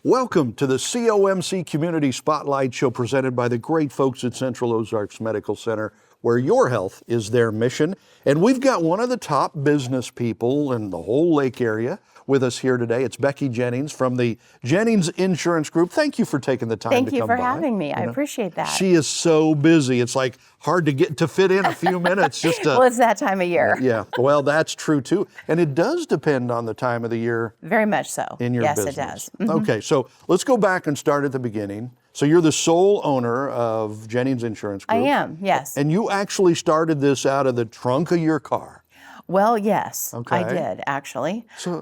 Welcome to the COMC Community Spotlight Show presented by the great folks at Central Ozarks Medical Center, where your health is their mission. And we've got one of the top business people in the whole lake area with us here today. It's Becki Jennings from the Jennings Insurance Group. Thank you for taking the time to come by. Thank you for having me. I appreciate that. She is so busy. It's like hard to fit in a few minutes just to... Well, it's that time of year. Yeah, well, that's true too. And it does depend on the time of the year. Very much so. In your business. Yes, it does. Mm-hmm. Okay, so let's go back and start at the beginning. So you're the sole owner of Jennings Insurance Group. I am, yes. And you actually started this out of the trunk of your car. Well, yes, Okay. I did actually. So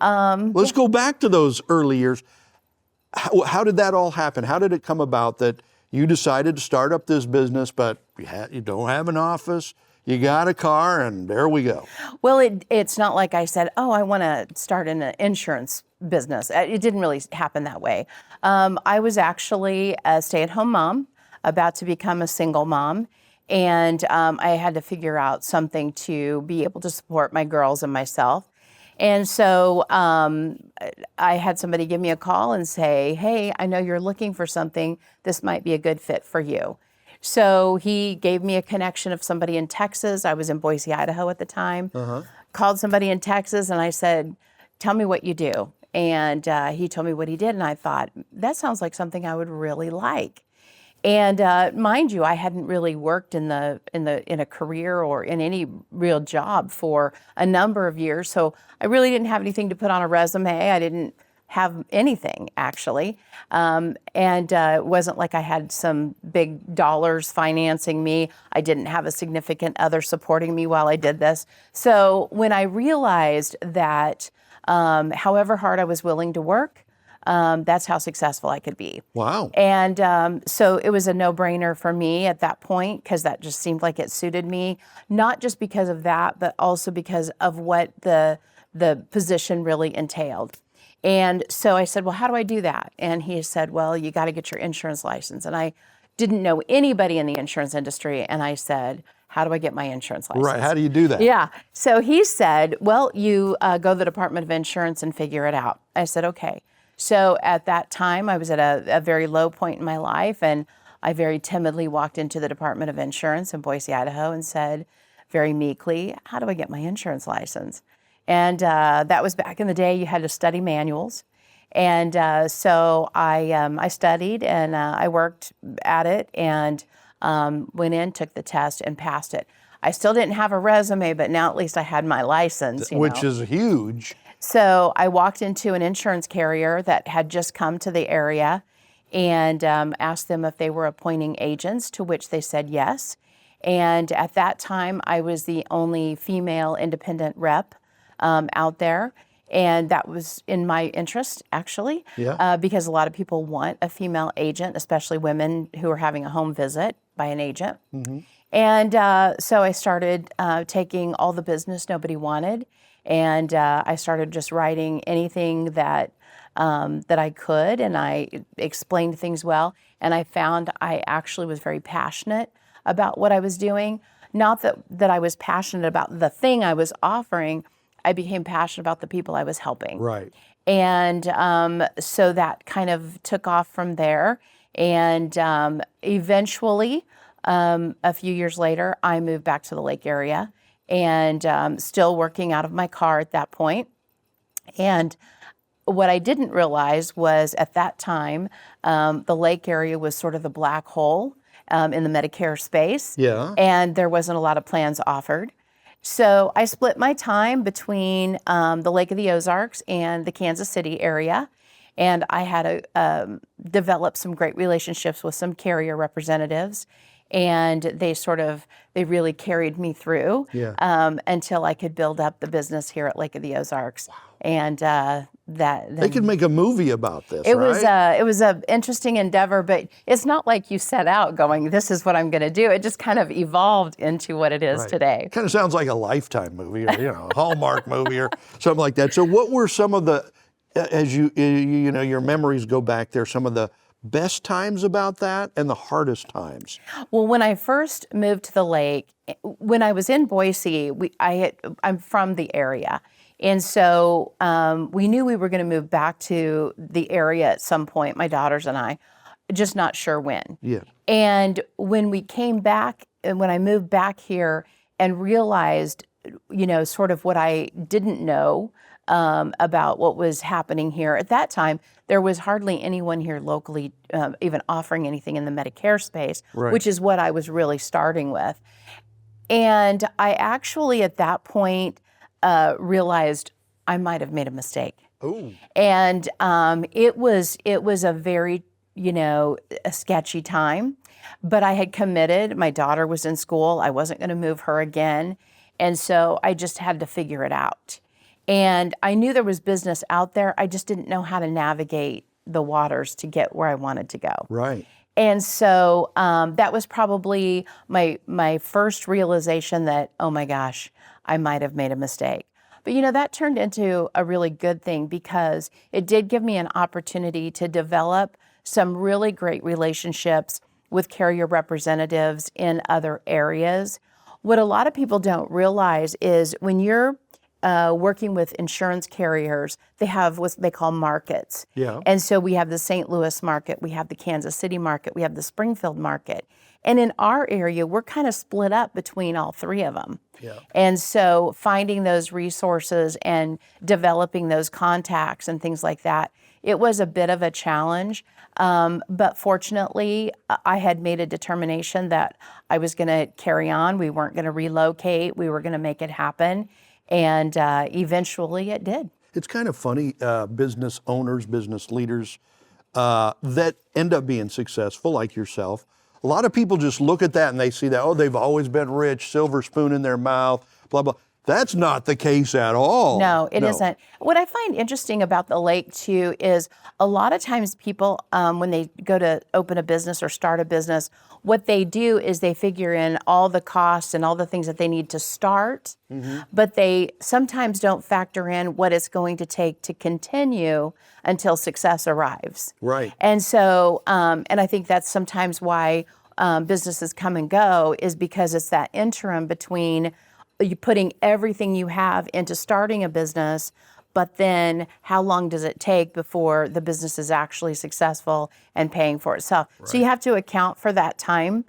let's go back to those early years. How did that all happen? How did it come about that you decided to start up this business, but you don't have an office, you got a car, and there we go? Well, it's not like I said, oh, I want to start an insurance business. It didn't really happen that way. I was actually a stay-at-home mom, about to become a single mom. And I had to figure out something to be able to support my girls and myself. And so I had somebody give me a call and say, hey, I know you're looking for something. This might be a good fit for you. So he gave me a connection of somebody in Texas. I was in Boise, Idaho at the time. Called somebody in Texas and I said, tell me what you do. And he told me what he did. And I thought, that sounds like something I would really like. And mind you, I hadn't really worked in a career or in any real job for a number of years, so I really didn't have anything to put on a resume. I didn't have anything actually, and it wasn't like I had some big dollars financing me. I didn't have a significant other supporting me while I did this. So when I realized that, however hard I was willing to work, that's how successful I could be. Wow. And so it was a no-brainer for me at that point because that just seemed like it suited me, not just because of that, but also because of what the position really entailed. And so I said, well, how do I do that? And he said, well, you got to get your insurance license. And I didn't know anybody in the insurance industry. And I said, how do I get my insurance license? Right, how do you do that? Yeah, so he said, well, you go to the Department of Insurance and figure it out. I said, okay. So at that time, I was at a very low point in my life, and I very timidly walked into the Department of Insurance in Boise, Idaho, and said very meekly, how do I get my insurance license? And that was back in the day, you had to study manuals. And so I studied, and I worked at it, and went in, took the test, and passed it. I still didn't have a resume, but now at least I had my license. Which is huge. So I walked into an insurance carrier that had just come to the area and asked them if they were appointing agents, to which they said yes. And at that time, I was the only female independent rep out there. And that was in my interest, actually, because a lot of people want a female agent, especially women who are having a home visit by an agent. And so I started taking all the business nobody wanted. And I started just writing anything that I could, and I explained things well. And I found I actually was very passionate about what I was doing. Not that I was passionate about the thing I was offering. I became passionate about the people I was helping. Right. And so that kind of took off from there. And eventually, a few years later, I moved back to the lake area. And still working out of my car at that point. And what I didn't realize was at that time, the lake area was sort of the black hole in the Medicare space. Yeah. And there wasn't a lot of plans offered. So I split my time between the Lake of the Ozarks and the Kansas City area. And I had to develop some great relationships with some carrier representatives. And they really carried me through until I could build up the business here at Lake of the Ozarks. Wow. And they could make a movie about this, right? It was an interesting endeavor, but it's not like you set out going, this is what I'm going to do. It just kind of evolved into what it is today. Kind of sounds like a Lifetime movie or, a Hallmark movie or something like that. So what were some of the, as your memories go back there, some of the best times about that and the hardest times? Well, when I first moved to the lake, when I was in Boise, I'm from the area. And so we knew we were going to move back to the area at some point, my daughters and I, just not sure when. Yeah. And when we came back, and when I moved back here and realized, sort of what I didn't know about what was happening here at that time, there was hardly anyone here locally even offering anything in the Medicare space, Right. which is what I was really starting with. And I actually, at that point, realized I might have made a mistake. Oh. And it was a very, a sketchy time, but I had committed. My daughter was in school. I wasn't going to move her again. And so I just had to figure it out. And I knew there was business out there. I just didn't know how to navigate the waters to get where I wanted to go. Right. And so that was probably my first realization that, oh my gosh, I might have made a mistake. But that turned into a really good thing because it did give me an opportunity to develop some really great relationships with carrier representatives in other areas. What a lot of people don't realize is when you're working with insurance carriers, they have what they call markets. Yeah. And so we have the St. Louis market, we have the Kansas City market, we have the Springfield market. And in our area, we're kind of split up between all three of them. Yeah. And so finding those resources and developing those contacts and things like that, it was a bit of a challenge. But fortunately, I had made a determination that I was going to carry on. We weren't going to relocate. We were going to make it happen. And eventually it did. It's kind of funny, business owners, business leaders that end up being successful, like yourself. A lot of people just look at that and they see that, oh, they've always been rich, silver spoon in their mouth, blah, blah. That's not the case at all. No, it isn't. What I find interesting about the lake, too, is a lot of times people, when they go to open a business or start a business, what they do is they figure in all the costs and all the things that they need to start, but they sometimes don't factor in what it's going to take to continue until success arrives. Right. And so, and I think that's sometimes why businesses come and go, is because it's that interim between you putting everything you have into starting a business, but then how long does it take before the business is actually successful and paying for itself? Right. So you have to account for that time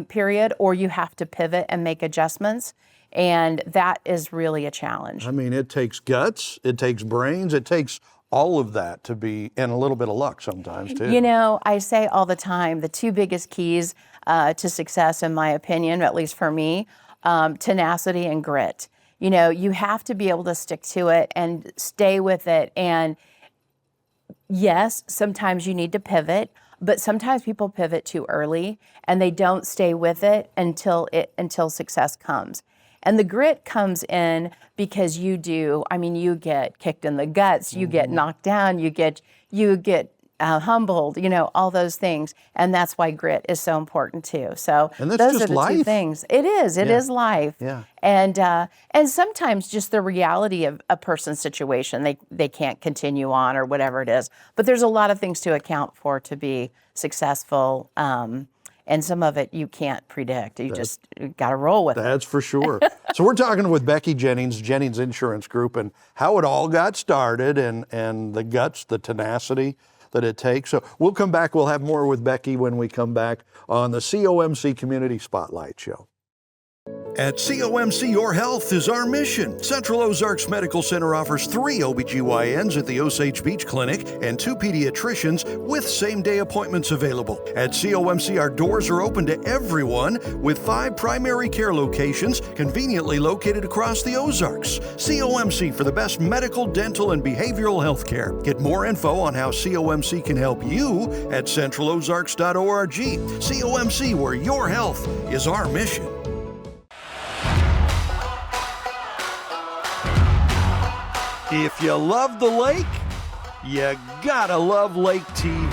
period, or you have to pivot and make adjustments. And that is really a challenge. I mean, it takes guts, it takes brains, it takes all of that to be, and a little bit of luck sometimes too. I say all the time, the two biggest keys to success, in my opinion, at least for me, tenacity and grit. You have to be able to stick to it and stay with it. And yes, sometimes you need to pivot, but sometimes people pivot too early and they don't stay with it until success comes. And the grit comes in because you get kicked in the guts, you get knocked down, you get humbled, all those things. And that's why grit is so important too. So and that's those just are the life. two things. It is life. Yeah. And sometimes just the reality of a person's situation, they can't continue on or whatever it is. But there's a lot of things to account for to be successful. And some of it you can't predict. You just got to roll with it. That's for sure. So we're talking with Becki Jennings, Jennings Insurance Group, and how it all got started and the guts, the tenacity that it takes. So we'll come back. We'll have more with Becki when we come back on the COMC Community Spotlight Show. At COMC, your health is our mission. Central Ozarks Medical Center offers 3 OBGYNs at the Osage Beach Clinic and 2 pediatricians with same-day appointments available. At COMC, our doors are open to everyone with 5 primary care locations conveniently located across the Ozarks. COMC for the best medical, dental, and behavioral health care. Get more info on how COMC can help you at centralozarks.org. COMC, where your health is our mission. If you love the lake, you gotta love Lake TV.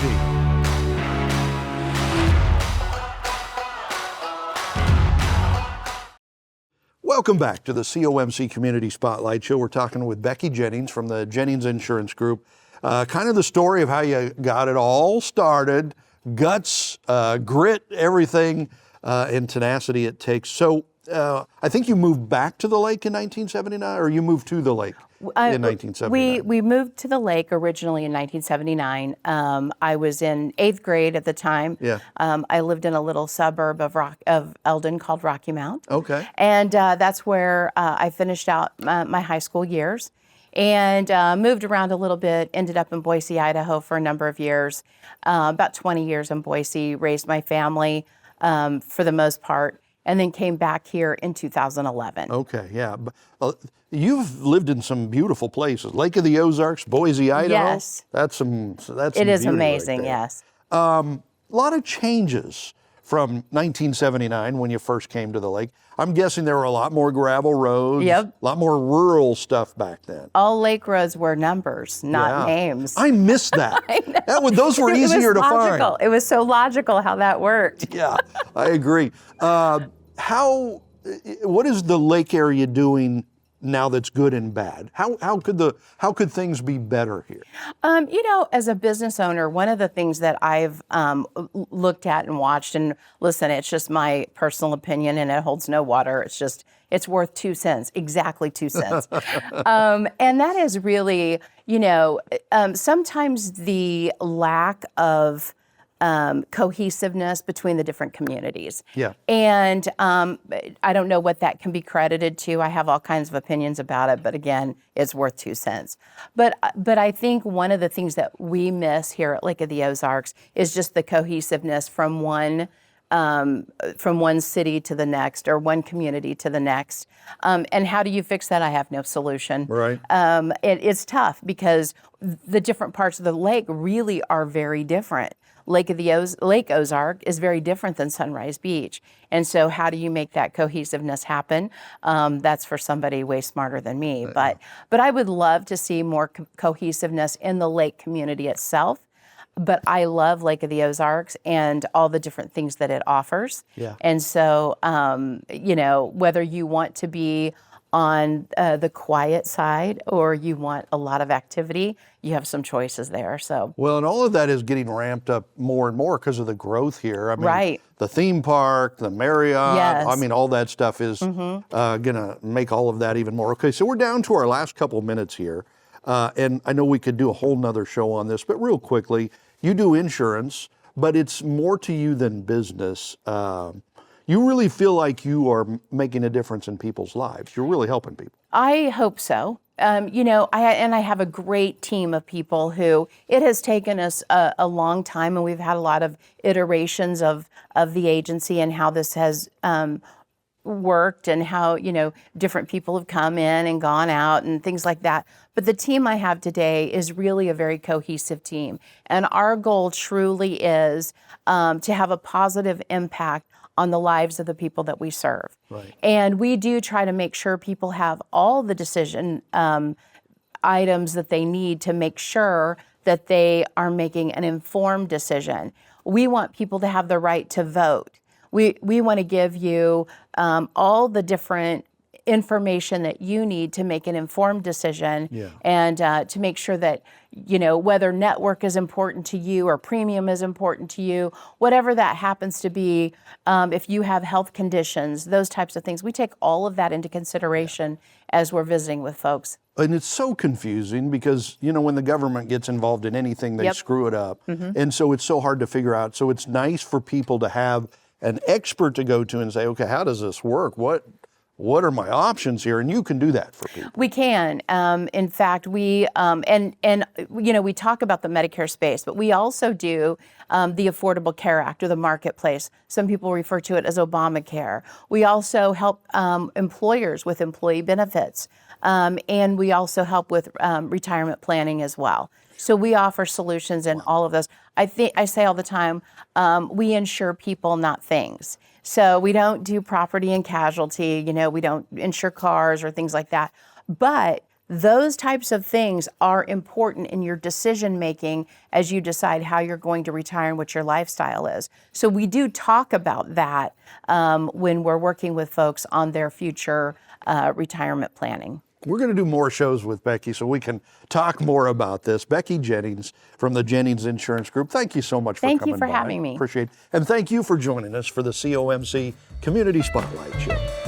Welcome back to the COMC Community Spotlight Show. We're talking with Becki Jennings from the Jennings Insurance Group. Kind of the story of how you got it all started, guts, grit, everything, and tenacity it takes. So I think you moved back to the lake in 1979, or you moved to the lake in 1979? We moved to the lake originally in 1979. I was in 8th grade at the time. Yeah. I lived in a little suburb of Eldon called Rocky Mount. Okay. And that's where I finished out my high school years, and moved around a little bit, ended up in Boise, Idaho for a number of years, about 20 years in Boise, raised my family for the most part, and then came back here in 2011. Okay, yeah. You've lived in some beautiful places. Lake of the Ozarks, Boise, Idaho. Yes. That's some It is beauty amazing, right there. yes. A lot of changes from 1979 when you first came to the lake. I'm guessing there were a lot more gravel roads, Yep. a lot more rural stuff back then. All lake roads were numbers, not Yeah. names. I missed that. Those were It was easier to logical. find. It was so logical how that worked. Yeah, I agree. What is the lake area doing now that's good and bad? How could things be better here? As a business owner, one of the things that I've looked at and watched, and listen, it's just my personal opinion and it holds no water. It's worth 2 cents, exactly 2 cents. And that is really, sometimes the lack of cohesiveness between the different communities. Yeah. And I don't know what that can be credited to. I have all kinds of opinions about it, but again, it's worth 2 cents. But I think one of the things that we miss here at Lake of the Ozarks is just the cohesiveness from one city to the next, or one community to the next. And how do you fix that? I have no solution. Right. It's tough because the different parts of the lake really are very different. Lake Ozark is very different than Sunrise Beach. And so how do you make that cohesiveness happen? That's for somebody way smarter than me. But I would love to see more cohesiveness in the lake community itself. But I love Lake of the Ozarks and all the different things that it offers. Yeah. And so, whether you want to be on the quiet side or you want a lot of activity, you have some choices there. So Well, and all of that is getting ramped up more and more because of the growth here. I mean, Right. the theme park, the Marriott, Yes. I mean, all that stuff is going to make all of that even more. Okay, so we're down to our last couple minutes here. And I know we could do a whole nother show on this, but real quickly, you do insurance, but it's more to you than business. You really feel like you are making a difference in people's lives. You're really helping people. I hope so. I have a great team of people who it has taken us a long time, and we've had a lot of iterations of the agency and how this has worked, and how different people have come in and gone out and things like that. But the team I have today is really a very cohesive team, and our goal truly is to have a positive impact on the lives of the people that we serve. Right. And we do try to make sure people have all the decision items that they need to make sure that they are making an informed decision. We want people to have the right to vote. We want to give you all the different information that you need to make an informed decision. Yeah. And to make sure that, whether network is important to you or premium is important to you, whatever that happens to be, if you have health conditions, those types of things, we take all of that into consideration as we're visiting with folks. And it's so confusing because, when the government gets involved in anything, they Yep. screw it up. And so it's so hard to figure out. So it's nice for people to have an expert to go to and say, okay, how does this work? What are my options here? And you can do that for people. We can. In fact, we we talk about the Medicare space, but we also do the Affordable Care Act, or the Marketplace. Some people refer to it as Obamacare. We also help employers with employee benefits, and we also help with retirement planning as well. So we offer solutions in all of those. I say all the time, we insure people, not things. So we don't do property and casualty, we don't insure cars or things like that. But those types of things are important in your decision making as you decide how you're going to retire and what your lifestyle is. So we do talk about that when we're working with folks on their future retirement planning. We're going to do more shows with Becki so we can talk more about this. Becki Jennings from the Jennings Insurance Group, thank you so much for coming by. Thank you for having me. Appreciate it. And thank you for joining us for the COMC Community Spotlight Show.